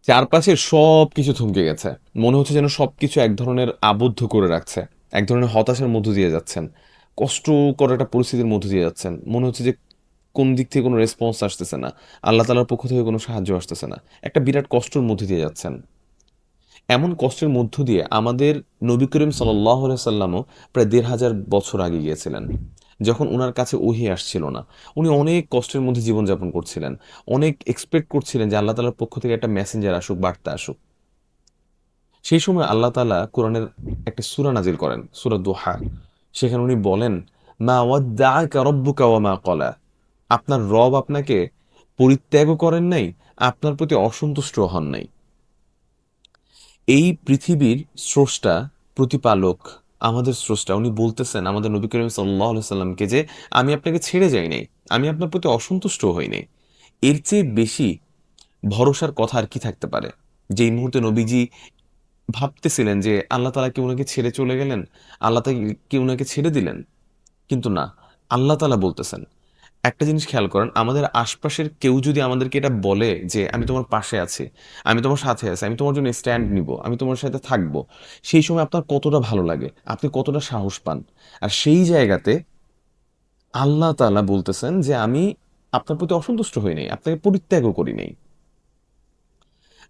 চারপাশে সবকিছু থমকে গেছে। মনে হচ্ছে যেন সবকিছু এক ধরনের আবদ্ধ করে রাখছে। এক ধরনের হতাশার মধ্য দিয়ে যাচ্ছেন। কষ্টকর একটা পরিস্থিতির মধ্য দিয়ে যাচ্ছেন। মনে হচ্ছে যে কোন দিক থেকে কোনো রেসপন্স আসতেছে না। আল্লাহ তাআলার পক্ষ থেকে কোনো সাহায্য আসতেছে না। একটা বিরাট কষ্টের মধ্যে দিয়ে যাচ্ছেন। এমন কষ্টের মধ্য দিয়ে আমাদের নবী করিম সাল্লাল্লাহু আলাইহি সাল্লামও প্রায় ১,৫০০ বছর আগে গিয়েছিলেন। যখন উনার কাছে ওহী আসছিল না। উনি অনেক কষ্টের মধ্যে জীবনযাপন করছিলেন। অনেক এক্সপেক্ট করছিলেন যে আল্লাহ তাআলার পক্ষ থেকে একটা মেসেঞ্জার আসুক, বার্তা আসুক। সেই সময় আল্লাহ তাআলা কোরআনের একটা সূরা নাজিল করেন, সূরা দোহা। সেখানে উনি বলেন, মা ওয়াদ্দাআকা রাব্বুকা ওয়া মা ক্বালা। আপনার রব আপনাকে পরিত্যাগও করেন নাই, আপনার প্রতি অসন্তুষ্টও হন নাই। এই পৃথিবীর স্রষ্টা, প্রতিপালক, আমাদের স্রষ্টা উনি বলতেছেন আমাদের নবী করিম সাল্লাল্লাহু আলাইহি সাল্লামকে যে আমি আপনাকে ছেড়ে যাই নাই, আমি আপনার প্রতি অসন্তুষ্ট হই নাই। এর চেয়ে বেশি ভরসার কথা আর কি থাকতে পারে? যেই মুহূর্তে নবীজি ভাবতেছিলেন যে আল্লাহ তাআলা কি উনাকে ছেড়ে চলে গেলেন, আল্লাহ তাআলা কি উনাকে ছেড়ে দিলেন, কিন্তু না, আল্লাহ তাআলা বলতেছেন। একটা জিনিস খেয়াল করেন, আমাদের আশপাশের কেউ যদি আমাদেরকে এটা বলে যে আমি তোমার পাশে আছি, আমি তোমার সাথে আছি, আমি তোমার জন্য স্ট্যান্ড নিব, আমি তোমার সাথে থাকবো, সেই সময় আপনার কতটা ভালো লাগে, আপনি কতটা সাহস পান। আর সেই জায়গাতে আল্লাহ তাআলা বলতেছেন যে আমি আপনার প্রতি অসন্তুষ্ট হই নাই, আপনাকে পরিত্যাগও করি নাই।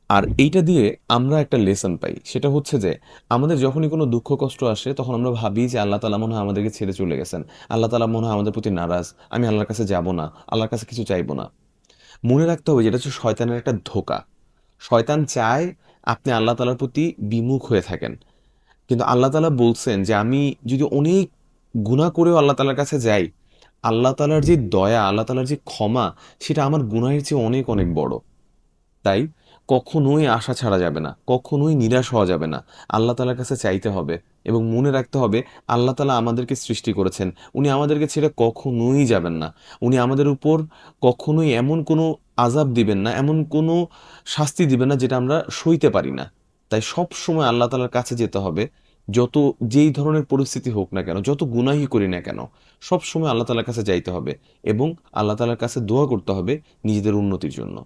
আর এইটা দিয়ে আমরা একটা লেসন পাই, সেটা হচ্ছে যে আমাদের যখনই কোনো দুঃখ কষ্ট আসে তখন আমরা ভাবি যে আল্লাহ তাআলা মনে হয় আমাদেরকে ছেড়ে চলে গেছেন, আল্লাহ তাআলা মনে হয় আমাদের প্রতি নারাজ, আমি আল্লাহর কাছে যাব না, আল্লাহর কাছে কিছু চাইবো না। মনে রাখতে হবে যেটা হচ্ছে শয়তানের একটা ধোঁকা। শয়তান চায় আপনি আল্লাহ তাআলার প্রতি বিমুখ হয়ে থাকেন। কিন্তু আল্লাহ তাআলা বলছেন যে আমি যদি অনেক গুনাহ করেও আল্লাহ তাআলার কাছে যাই, আল্লাহ তাআলার যে দয়া, আল্লাহ তাআলার যে ক্ষমা, সেটা আমার গুনাহের চেয়ে অনেক অনেক বড়। তাই কখনোই আশা ছাড়া যাবে না, কখনোই নিরাশ হওয়া যাবে না। আল্লাহ তাআলার কাছে চাইতে হবে এবং মনে রাখতে হবে আল্লাহ তাআলা আমাদেরকে সৃষ্টি করেছেন। উনি আমাদেরকে ছেড়ে কখনোই যাবেন না। উনি আমাদের উপর কখনোই এমন কোনো আযাব দিবেন না, এমন কোনো শাস্তি দিবেন না যেটা আমরা সইতে পারি না। তাই সবসময় আল্লাহ তাআলার কাছে যেতে হবে। যত যেই ধরনের পরিস্থিতি হোক না কেন, যত গুনাহই করি না কেন, সবসময় আল্লাহ তাআলার কাছে যাইতে হবে এবং আল্লাহ তাআলার কাছে দোয়া করতে হবে নিজেদের উন্নতির জন্য।